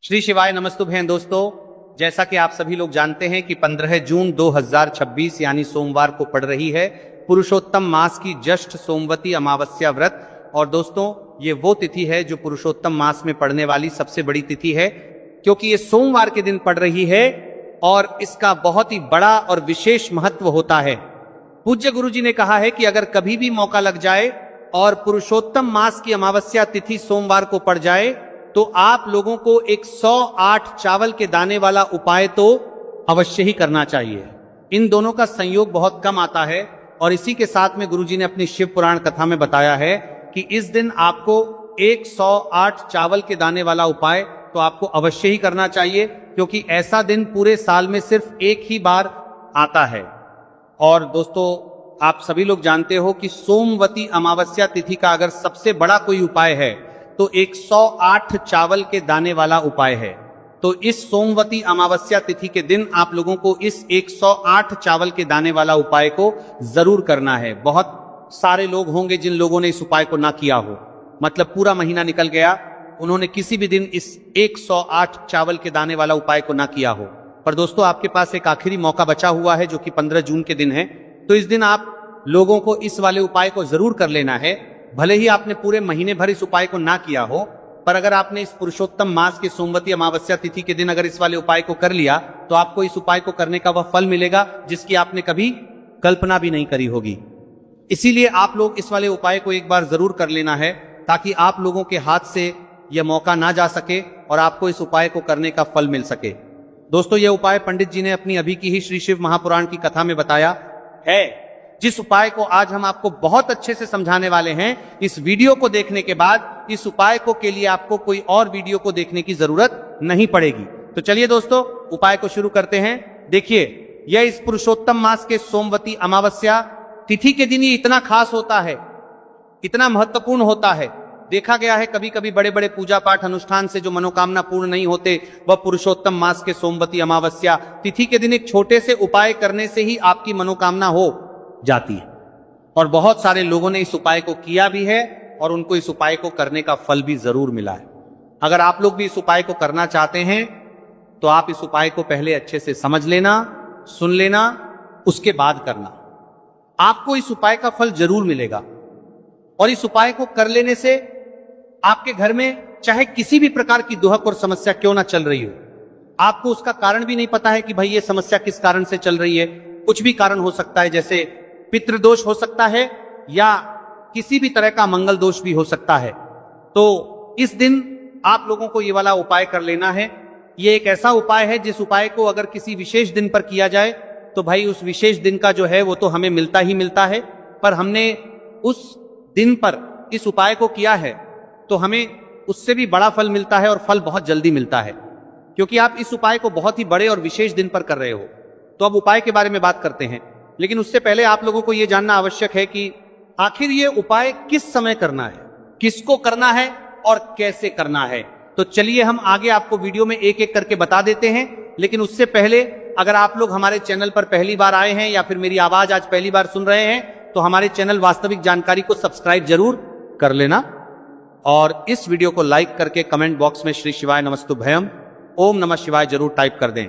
श्री शिवाय नमस्तुभ्यं दोस्तों, जैसा कि आप सभी लोग जानते हैं कि 15 जून 2026 यानी सोमवार को पड़ रही है पुरुषोत्तम मास की ज्येष्ठ सोमवती अमावस्या व्रत। और दोस्तों, ये वो तिथि है जो पुरुषोत्तम मास में पड़ने वाली सबसे बड़ी तिथि है, क्योंकि ये सोमवार के दिन पड़ रही है और इसका बहुत ही बड़ा और विशेष महत्व होता है। पूज्य गुरु जी ने कहा है कि अगर कभी भी मौका लग जाए और पुरुषोत्तम मास की अमावस्या तिथि सोमवार को पड़ जाए तो आप लोगों को 108 चावल के दाने वाला उपाय तो अवश्य ही करना चाहिए। इन दोनों का संयोग बहुत कम आता है और इसी के साथ में गुरुजी ने अपनी शिव पुराण कथा में बताया है कि इस दिन आपको 108 चावल के दाने वाला उपाय तो आपको अवश्य ही करना चाहिए, क्योंकि ऐसा दिन पूरे साल में सिर्फ एक ही बार आता है। और दोस्तों, आप सभी लोग जानते हो कि सोमवती अमावस्या तिथि का अगर सबसे बड़ा कोई उपाय है तो 108 चावल के दाने वाला उपाय है। तो इस सोमवती अमावस्या तिथि के दिन आप लोगों को इस 108 चावल के दाने वाला उपाय को जरूर करना है। बहुत सारे लोग होंगे जिन लोगों ने इस उपाय को ना किया हो, मतलब पूरा महीना निकल गया, उन्होंने किसी भी दिन इस 108 चावल के दाने वाला उपाय को ना किया हो। पर दोस्तों, आपके पास एक आखिरी मौका बचा हुआ है जो कि 15 जून के दिन है। तो इस दिन आप लोगों को इस वाले उपाय को जरूर कर लेना है। भले ही आपने पूरे महीने भर इस उपाय को ना किया हो, पर अगर आपने इस पुरुषोत्तम मास के सोमवती अमावस्या तिथि के दिन अगर इस वाले उपाय को कर लिया तो आपको इस उपाय को करने का वह फल मिलेगा जिसकी आपने कभी कल्पना भी नहीं करी होगी। इसीलिए आप लोग इस वाले उपाय को एक बार जरूर कर लेना है, ताकि आप लोगों के हाथ से यह मौका ना जा सके और आपको इस उपाय को करने का फल मिल सके। दोस्तों, यह उपाय पंडित जी ने अपनी अभी की ही श्री शिव महापुराण की कथा में बताया है। जिस उपाय को आज हम आपको बहुत अच्छे से समझाने वाले हैं, इस वीडियो को देखने के बाद इस उपाय को के लिए आपको कोई और वीडियो को देखने की जरूरत नहीं पड़ेगी। तो चलिए दोस्तों, उपाय को शुरू करते हैं। देखिए, यह इस पुरुषोत्तम मास के सोमवती अमावस्या तिथि के दिन ये इतना खास होता है, इतना महत्वपूर्ण होता है। देखा गया है कभी कभी बड़े बड़े पूजा पाठ अनुष्ठान से जो मनोकामना पूर्ण नहीं होते, वह पुरुषोत्तम मास के सोमवती अमावस्या तिथि के दिन एक छोटे से उपाय करने से ही आपकी मनोकामना हो जाती है। और बहुत सारे लोगों ने इस उपाय को किया भी है और उनको इस उपाय को करने का फल भी जरूर मिला है। अगर आप लोग भी इस उपाय को करना चाहते हैं तो आप इस उपाय को पहले अच्छे से समझ लेना, सुन लेना, उसके बाद करना। आपको इस उपाय का फल जरूर मिलेगा। और इस उपाय को कर लेने से आपके घर में चाहे किसी भी प्रकार की दुहक और समस्या क्यों ना चल रही हो, आपको उसका कारण भी नहीं पता है कि भाई ये समस्या किस कारण से चल रही है। कुछ भी कारण हो सकता है, जैसे पितृदोष हो सकता है या किसी भी तरह का मंगल दोष भी हो सकता है। तो इस दिन आप लोगों को ये वाला उपाय कर लेना है। ये एक ऐसा उपाय है जिस उपाय को अगर किसी विशेष दिन पर किया जाए तो भाई उस विशेष दिन का जो है वो तो हमें मिलता ही मिलता है, पर हमने उस दिन पर इस उपाय को किया है तो हमें उससे भी बड़ा फल मिलता है और फल बहुत जल्दी मिलता है, क्योंकि आप इस उपाय को बहुत ही बड़े और विशेष दिन पर कर रहे हो। तो अब उपाय के बारे में बात करते हैं, लेकिन उससे पहले आप लोगों को यह जानना आवश्यक है कि आखिर ये उपाय किस समय करना है, किसको करना है और कैसे करना है। तो चलिए हम आगे आपको वीडियो में एक एक करके बता देते हैं। लेकिन उससे पहले अगर आप लोग हमारे चैनल पर पहली बार आए हैं या फिर मेरी आवाज आज पहली बार सुन रहे हैं तो हमारे चैनल वास्तविक जानकारी को सब्सक्राइब जरूर कर लेना और इस वीडियो को लाइक करके कमेंट बॉक्स में श्री शिवाय नमस्तुभ्यं ओम नमः शिवाय जरूर टाइप कर दें।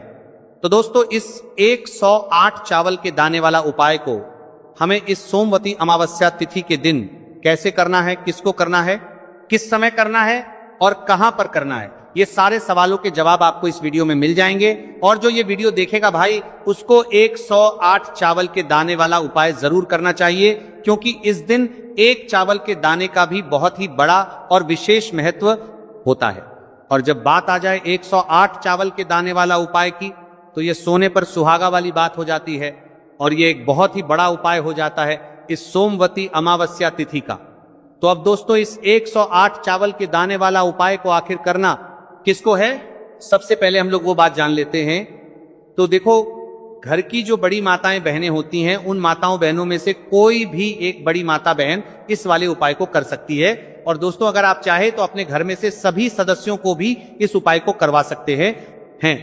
तो दोस्तों, इस 108 चावल के दाने वाला उपाय को हमें इस सोमवती अमावस्या तिथि के दिन कैसे करना है, किसको करना है, किस समय करना है और कहां पर करना है, ये सारे सवालों के जवाब आपको इस वीडियो में मिल जाएंगे। और जो ये वीडियो देखेगा भाई, उसको 108 चावल के दाने वाला उपाय जरूर करना चाहिए, क्योंकि इस दिन एक चावल के दाने का भी बहुत ही बड़ा और विशेष महत्व होता है। और जब बात आ जाए 108 चावल के दाने वाला उपाय की, तो ये सोने पर सुहागा वाली बात हो जाती है और ये एक बहुत ही बड़ा उपाय हो जाता है इस सोमवती अमावस्या तिथि का। तो अब दोस्तों, इस 108 चावल के दाने वाला उपाय को आखिर करना किसको है, सबसे पहले हम लोग वो बात जान लेते हैं। तो देखो, घर की जो बड़ी माताएं बहनें होती हैं, उन माताओं बहनों में से कोई भी एक बड़ी माता बहन इस वाले उपाय को कर सकती है। और दोस्तों, अगर आप चाहे तो अपने घर में से सभी सदस्यों को भी इस उपाय को करवा सकते हैं।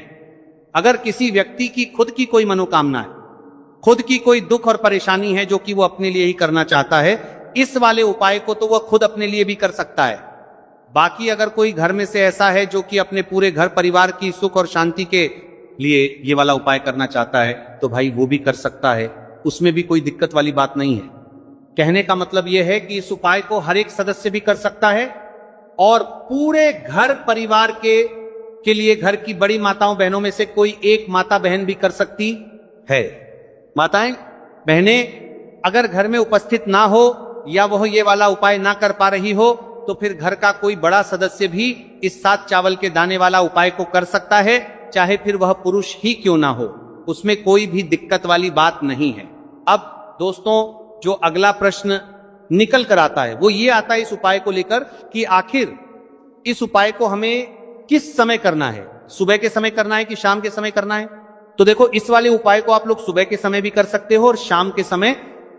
अगर किसी व्यक्ति की खुद की कोई मनोकामना है, खुद की कोई दुख और परेशानी है जो कि वो अपने लिए ही करना चाहता है, इस वाले उपाय को तो वह खुद अपने लिए भी कर सकता है। बाकी अगर कोई घर में से ऐसा है जो कि अपने पूरे घर परिवार की सुख और शांति के लिए ये वाला उपाय करना चाहता है तो भाई वो भी कर सकता है, उसमें भी कोई दिक्कत वाली बात नहीं है। कहने का मतलब यह है कि इस उपाय को हर एक सदस्य भी कर सकता है और पूरे घर परिवार के लिए घर की बड़ी माताओं बहनों में से कोई एक माता बहन भी कर सकती है। माताएं बहनें अगर घर में उपस्थित ना हो या वह ये वाला उपाय ना कर पा रही हो तो फिर घर का कोई बड़ा सदस्य भी इस 7 चावल के दाने वाला उपाय को कर सकता है, चाहे फिर वह पुरुष ही क्यों ना हो, उसमें कोई भी दिक्कत वाली बात नहीं है। अब दोस्तों जो अगला प्रश्न निकल कर आता है वो ये आता है इस उपाय को लेकर कि आखिर इस उपाय को हमें किस समय करना है, सुबह के समय करना है कि शाम के समय करना है। तो देखो इस वाले उपाय को आप लोग सुबह के समय भी कर सकते हो और शाम के समय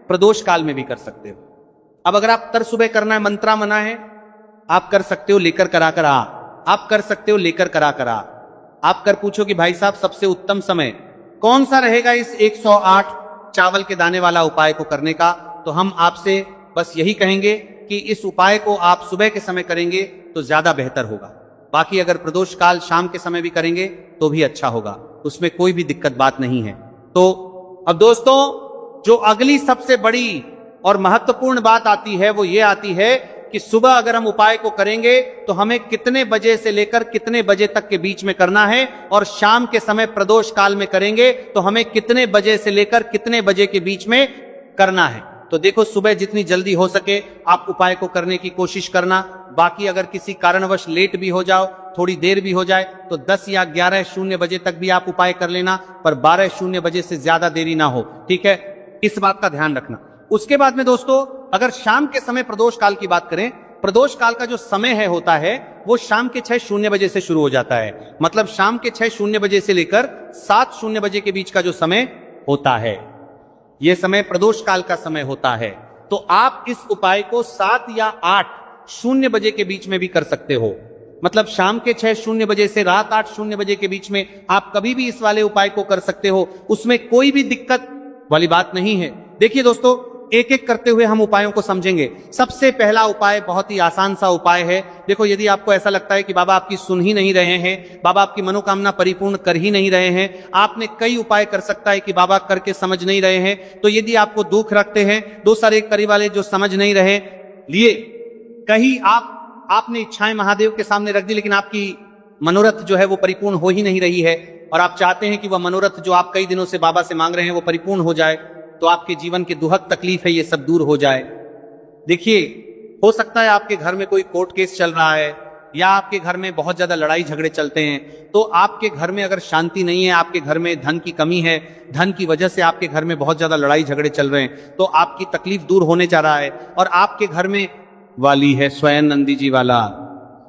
प्रदोष काल में भी कर सकते हो। अब अगर आप तर सुबह करना है, मंत्रा मना है, आप कर सकते हो लेकर करा कर आ, आप कर सकते हो लेकर करा कर आ। आप कर पूछो कि भाई साहब सबसे उत्तम समय कौन सा रहेगा इस 108 चावल के दाने वाला उपाय को करने का, तो हम आपसे बस यही कहेंगे कि इस उपाय को आप सुबह के समय करेंगे तो ज्यादा बेहतर होगा। बाकी अगर प्रदोष काल शाम के समय भी करेंगे तो भी अच्छा होगा, उसमें कोई भी दिक्कत बात नहीं है। तो अब दोस्तों जो अगली सबसे बड़ी और महत्वपूर्ण बात आती है वो ये आती है कि सुबह अगर हम उपाय को करेंगे तो हमें कितने बजे से लेकर कितने बजे तक के बीच में करना है, और शाम के समय प्रदोष काल में करेंगे तो हमें कितने बजे से लेकर कितने बजे के बीच में करना है। तो देखो सुबह जितनी जल्दी हो सके आप उपाय को करने की कोशिश करना। बाकी अगर किसी कारणवश लेट भी हो जाओ, थोड़ी देर भी हो जाए तो 10 या 11:00 बजे तक भी आप उपाय कर लेना, पर 12:00 बजे से ज्यादा देरी ना हो, ठीक है, इस बात का ध्यान रखना। उसके बाद में दोस्तों अगर शाम के समय प्रदोष काल की बात करें, प्रदोष काल का जो समय है होता है वो शाम के 6:00 बजे से शुरू हो जाता है। मतलब शाम के 6:00 बजे से लेकर 7:00 बजे के बीच का जो समय होता है यह समय प्रदोष काल का समय होता है। तो आप इस उपाय को 7 या 8:00 बजे के बीच में भी कर सकते हो। मतलब शाम के 6:00 बजे से रात 8:00 बजे के बीच में आप कभी भी इस वाले उपाय को कर सकते हो, उसमें कोई भी दिक्कत वाली बात नहीं है। देखिए दोस्तों एक एक करते हुए हम उपायों को समझेंगे। सबसे पहला उपाय बहुत ही आसान सा उपाय है। देखो यदि आपको ऐसा लगता है कि बाबा आपकी सुन ही नहीं रहे हैं, बाबा आपकी मनोकामना परिपूर्ण कर ही नहीं रहे हैं, आपने कई उपाय कर सकता है कि बाबा करके समझ नहीं रहे हैं, तो यदि आपको दुख रखते हैं, 2 साल एक करीब वाले जो समझ नहीं रहे लिए, कहीं आपने इच्छाएं महादेव के सामने रख दी लेकिन आपकी मनोरथ जो है वो परिपूर्ण हो ही नहीं रही है, और आप चाहते हैं कि वह मनोरथ जो आप कई दिनों से बाबा से मांग रहे हैं वो परिपूर्ण हो जाए, तो आपके जीवन की दुहक तकलीफ है ये सब दूर हो जाए। देखिए हो सकता है आपके घर में कोई कोर्ट केस चल रहा है या आपके घर में बहुत ज्यादा लड़ाई झगड़े चलते हैं, तो आपके घर में अगर शांति नहीं है, आपके घर में धन की कमी है, धन की वजह से आपके घर में बहुत ज्यादा लड़ाई झगड़े चल रहे हैं, तो आपकी तकलीफ दूर होने जा रहा है, और आपके घर में वाली है स्वयं नंदी जी वाला।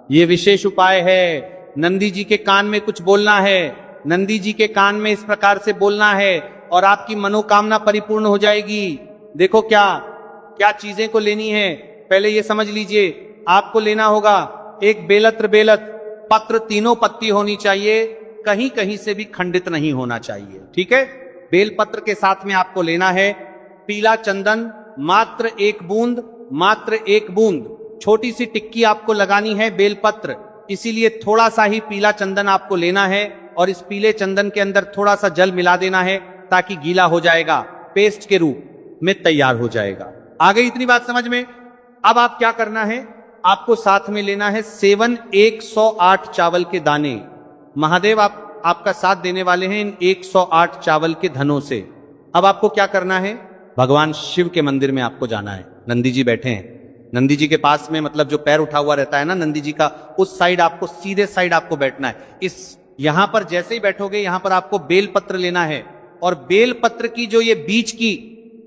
ये विशेष उपाय है। नंदी जी के कान में कुछ बोलना है, नंदी जी के कान में इस प्रकार से बोलना है और आपकी मनोकामना परिपूर्ण हो जाएगी। देखो क्या क्या चीजें को लेनी है, पहले ये समझ लीजिए। आपको लेना होगा एक बेलत्र पत्र, तीनों पत्ती होनी चाहिए, कहीं कहीं से भी खंडित नहीं होना चाहिए, ठीक है। बेलपत्र के साथ में आपको लेना है पीला चंदन, मात्र 1 बूंद, मात्र 1 बूंद। छोटी सी टिक्की आपको लगानी है बेलपत्र, इसीलिए थोड़ा सा ही पीला चंदन आपको लेना है और इस पीले चंदन के अंदर थोड़ा सा जल मिला देना है ताकि गीला हो जाएगा, पेस्ट के रूप में तैयार हो जाएगा। आ गई इतनी बात समझ में। अब आप क्या करना है, आपको साथ में लेना है सेवन 108 चावल के दाने। महादेव आपका साथ देने वाले हैं इन 108 चावल के धनों से। अब आपको क्या करना है, भगवान शिव के मंदिर में आपको जाना है। नंदी जी बैठे हैं, नंदी जी के पास में मतलब जो पैर उठा हुआ रहता है ना नंदी जी का, उस साइड आपको सीधे साइड आपको बैठना है। इस यहां पर जैसे ही बैठोगे यहां पर आपको बेलपत्र लेना है, और बेलपत्र की जो ये बीच की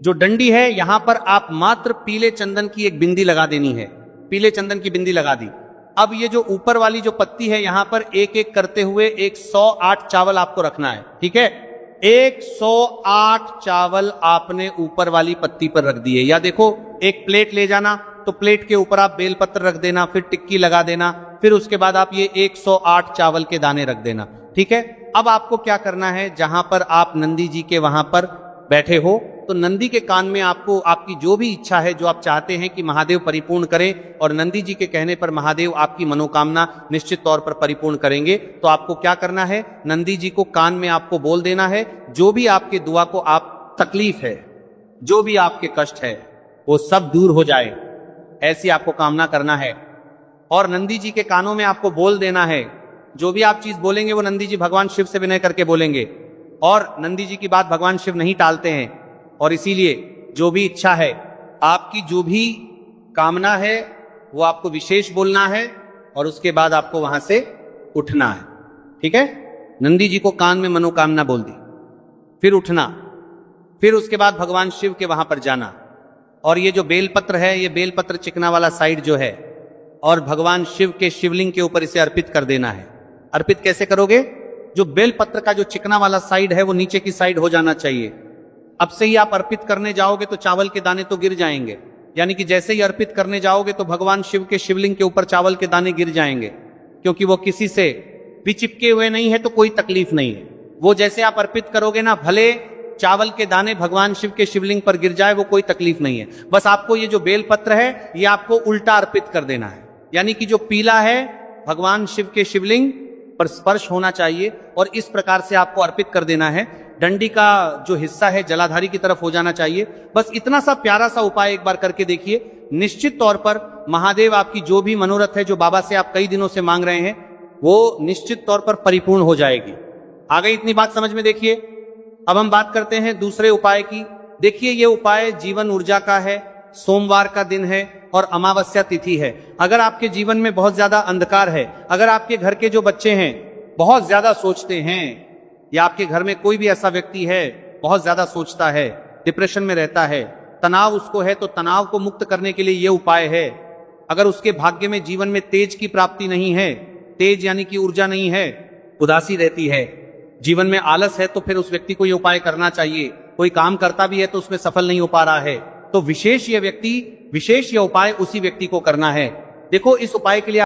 जो डंडी है यहां पर आप मात्र पीले चंदन की एक बिंदी लगा देनी है। पीले चंदन की बिंदी लगा दी। अब ये जो ऊपर वाली जो पत्ती है यहां पर एक एक करते हुए 108 चावल आपको रखना है, ठीक है। 108 चावल आपने ऊपर वाली पत्ती पर रख दिए, या देखो एक प्लेट ले जाना, तो प्लेट के ऊपर आप बेलपत्र रख देना, फिर टिक्की लगा देना, फिर उसके बाद आप ये 108 चावल के दाने रख देना, ठीक है। अब आपको क्या करना है, जहां पर आप नंदी जी के वहां पर बैठे हो तो नंदी के कान में आपको आपकी जो भी इच्छा है, जो आप चाहते हैं कि महादेव परिपूर्ण करें, और नंदी जी के कहने पर महादेव आपकी मनोकामना निश्चित तौर पर परिपूर्ण करेंगे। तो आपको क्या करना है, नंदी जी को कान में आपको बोल देना है, जो भी आपके दुआ को आप तकलीफ है, जो भी आपके कष्ट है, वो सब दूर हो जाए, ऐसी आपको कामना करना है। और नंदी जी के कानों में आपको बोल देना है, जो भी आप चीज बोलेंगे वो नंदी जी भगवान शिव से विनय करके बोलेंगे, और नंदी जी की बात भगवान शिव नहीं टालते हैं, और इसीलिए जो भी इच्छा है, आपकी जो भी कामना है, वो आपको विशेष बोलना है, और उसके बाद आपको वहां से उठना है। ठीक है, नंदी जी को कान में मनोकामना बोल दी, फिर उठना, फिर उसके बाद भगवान शिव के वहां पर जाना, और ये जो बेलपत्र है, ये बेलपत्र चिकना वाला साइड जो है, और भगवान शिव के शिवलिंग के ऊपर इसे अर्पित कर देना है। अर्पित कैसे करोगे, जो बेलपत्र का जो चिकना वाला साइड है वो नीचे की साइड हो जाना चाहिए। अब से ही आप अर्पित करने जाओगे तो चावल के दाने तो गिर जाएंगे, यानी कि जैसे ही अर्पित करने जाओगे तो भगवान शिव के शिवलिंग के ऊपर चावल के दाने गिर जाएंगे, क्योंकि वो किसी से भी चिपके हुए नहीं है, तो कोई तकलीफ नहीं है। वो जैसे आप अर्पित करोगे ना, भले चावल के दाने भगवान शिव के शिवलिंग पर गिर जाए, वो कोई तकलीफ नहीं है। बस आपको ये जो बेलपत्र है, ये आपको उल्टा अर्पित कर देना है, यानी कि जो पीला है भगवान शिव के शिवलिंग पर स्पर्श होना चाहिए, और इस प्रकार से आपको अर्पित कर देना है। डंडी का जो हिस्सा है जलाधारी की तरफ हो जाना चाहिए। बस इतना सा प्यारा सा उपाय एक बार करके देखिए, निश्चित तौर पर महादेव आपकी जो भी मनोरथ है, जो बाबा से आप कई दिनों से मांग रहे हैं, वो निश्चित तौर पर परिपूर्ण हो जाएगी। आ गई इतनी बात समझ में? देखिए, अब हम बात करते हैं दूसरे उपाय की। देखिए, ये उपाय जीवन ऊर्जा का है, सोमवार का दिन है और अमावस्या तिथि है। अगर आपके जीवन में बहुत ज्यादा अंधकार है, अगर आपके घर के जो बच्चे हैं बहुत ज्यादा सोचते हैं, या आपके घर में कोई भी ऐसा व्यक्ति है बहुत ज्यादा सोचता है, डिप्रेशन में रहता है, तनाव उसको है, तो तनाव को मुक्त करने के लिए ये उपाय है। अगर उसके भाग्य में जीवन में तेज की प्राप्ति नहीं है, तेज यानी कि ऊर्जा नहीं है, उदासी रहती है, जीवन में आलस है, तो फिर उस व्यक्ति को ये उपाय करना चाहिए। कोई काम करता भी है तो उसमें सफल नहीं हो पा रहा है, तो विशेष ये उपाय उसी व्यक्ति को करना है। देखो, इस उपाय के लिए